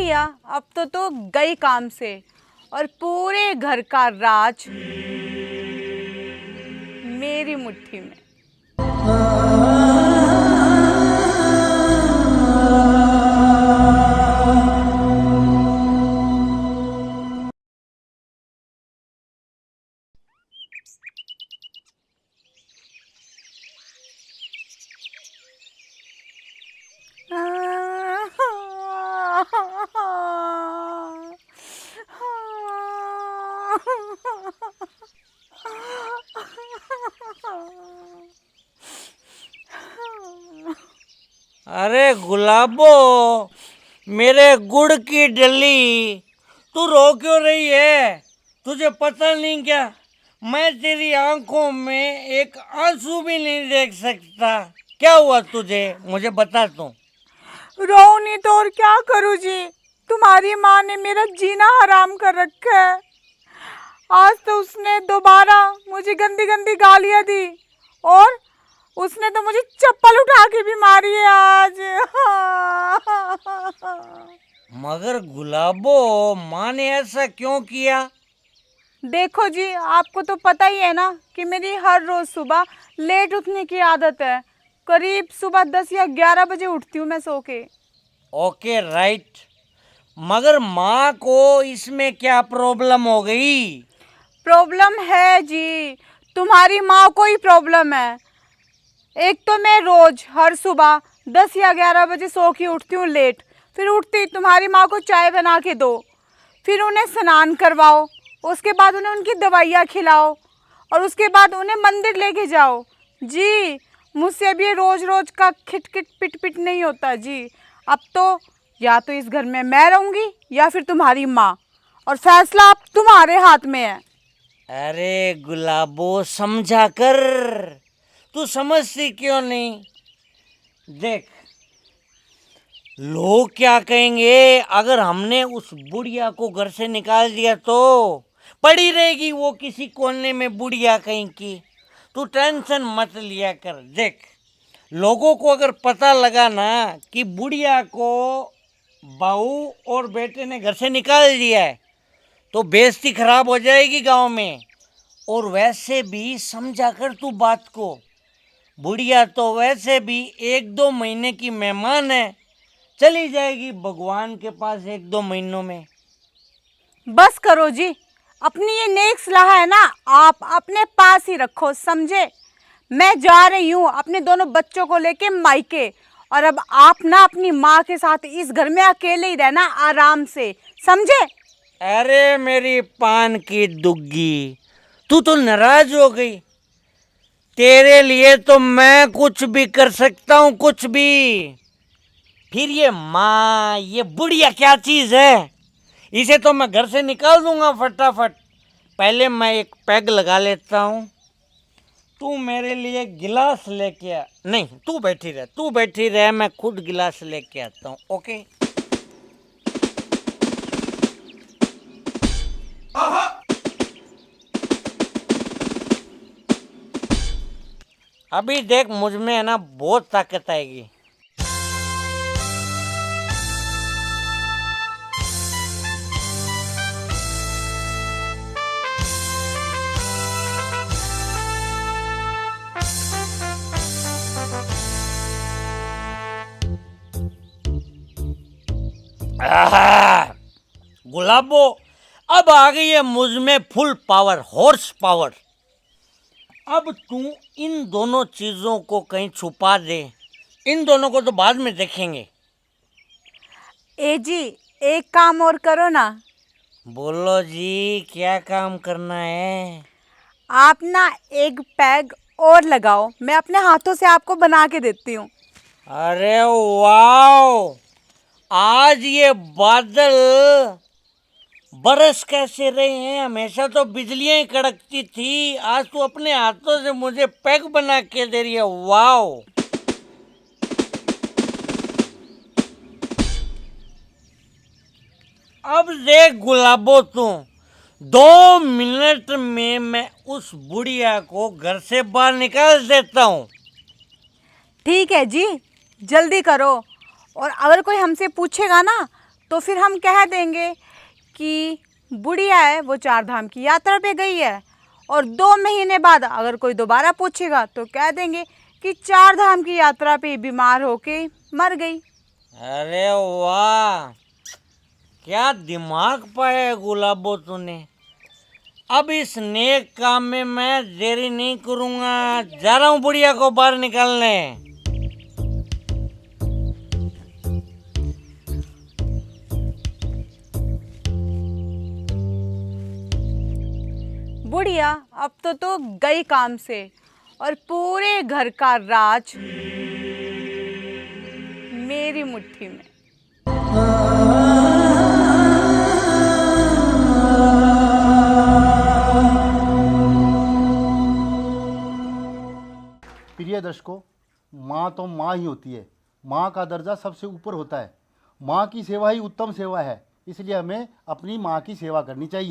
या अब तो गई काम से और पूरे घर का राज मेरी मुट्ठी में। अरे गुलाबो, मेरे गुड़ की डली, तू रो क्यों रही है? तुझे पता नहीं क्या, मैं तेरी आंखों में एक आंसू भी नहीं देख सकता। क्या हुआ तुझे, मुझे बता तू। रो नहीं तो और क्या करूँ जी, तुम्हारी माँ ने मेरा जीना हराम कर रखा है। आज तो उसने दोबारा मुझे गंदी गंदी गालियाँ दी और उसने तो मुझे चप्पल उठा के भी मारी है आज। मगर गुलाबो, माँ ने ऐसा क्यों किया? देखो जी, आपको तो पता ही है ना कि मेरी हर रोज सुबह लेट उठने की आदत है। करीब सुबह 10 या 11 बजे उठती हूँ मैं सो के। ओके राइट, मगर माँ को इसमें क्या प्रॉब्लम हो गई? प्रॉब्लम है जी, तुम्हारी माँ को ही प्रॉब्लम है। एक तो मैं रोज हर सुबह 10 या 11 बजे सो के उठती हूँ लेट। फिर उठती तुम्हारी माँ को चाय बना के दो, फिर उन्हें स्नान करवाओ, उसके बाद उन्हें उनकी दवाइयाँ खिलाओ और उसके बाद उन्हें मंदिर लेके जाओ। जी, मुझसे अब ये रोज रोज का खिट खिट पिट पिट नहीं होता जी। अब तो या तो इस घर में मैं रहूँगी या फिर तुम्हारी माँ, और फैसला अब तुम्हारे हाथ में है। अरे गुलाबो, समझा कर, तू समझती क्यों नहीं? देख, लोग क्या कहेंगे अगर हमने उस बुढ़िया को घर से निकाल दिया तो? पड़ी रहेगी वो किसी कोने में बुढ़िया कहीं की। तू टेंशन मत लिया कर। देख, लोगों को अगर पता लगा ना कि बुढ़िया को बहू और बेटे ने घर से निकाल दिया है तो बेइज्जती खराब हो जाएगी गांव में। और वैसे भी समझा कर तू बात को, बुढ़िया तो वैसे भी 1-2 महीने की मेहमान है, चली जाएगी भगवान के पास 1-2 महीनों में। बस करो जी, अपनी ये नेक सलाह है ना आप अपने पास ही रखो, समझे? मैं जा रही हूँ अपने दोनों बच्चों को लेके मायके, और अब आप ना अपनी माँ के साथ इस घर में अकेले ही रहना आराम से, समझे? अरे मेरी पान की दुग्गी, तू तो नाराज हो गई। तेरे लिए तो मैं कुछ भी कर सकता हूँ, कुछ भी। फिर ये माँ, ये बुढ़िया क्या चीज है? इसे तो मैं घर से निकाल दूंगा फटाफट। पहले मैं एक पैग लगा लेता हूँ। तू मेरे लिए गिलास लेके आ। नहीं, तू बैठी रह, तू बैठी रह, मैं खुद गिलास लेके आता हूँ। ओके? अभी देख, मुझ में है ना बहुत ताकत आएगी। गुलाबो, अब आ गई है मुझ में फुल पावर, हॉर्स पावर। अब तू इन दोनों चीजों को कहीं छुपा दे, इन दोनों को तो बाद में देखेंगे। ए जी, एक काम और करो ना। बोलो जी, क्या काम करना है? आप ना एक पैग और लगाओ, मैं अपने हाथों से आपको बना के देती हूँ। अरे वाओ, आज ये बादल बरस कैसे रहे हैं? हमेशा तो बिजलियां ही कड़कती थी, आज तू अपने हाथों से मुझे पैग बना के दे रही है। वाओ, अब देख गुलाबो, तू 2 मिनट में मैं उस बुढ़िया को घर से बाहर निकाल देता हूँ। ठीक है जी, जल्दी करो। और अगर कोई हमसे पूछेगा ना तो फिर हम कह देंगे कि बुढ़िया है वो 4 धाम की यात्रा पे गई है, और 2 महीने बाद अगर कोई दोबारा पूछेगा तो कह देंगे कि 4 धाम की यात्रा पे बीमार होके मर गई। अरे वाह, क्या दिमाग पाया है गुलाबो तूने। अब इस नेक काम में मैं देरी नहीं करूंगा, जा रहा हूँ बुढ़िया को बाहर निकालने। बुढ़िया अब तो गई काम से, और पूरे घर का राज मेरी मुट्ठी में। प्रिय दर्शकों, माँ तो माँ ही होती है। माँ का दर्जा सबसे ऊपर होता है। माँ की सेवा ही उत्तम सेवा है, इसलिए हमें अपनी माँ की सेवा करनी चाहिए।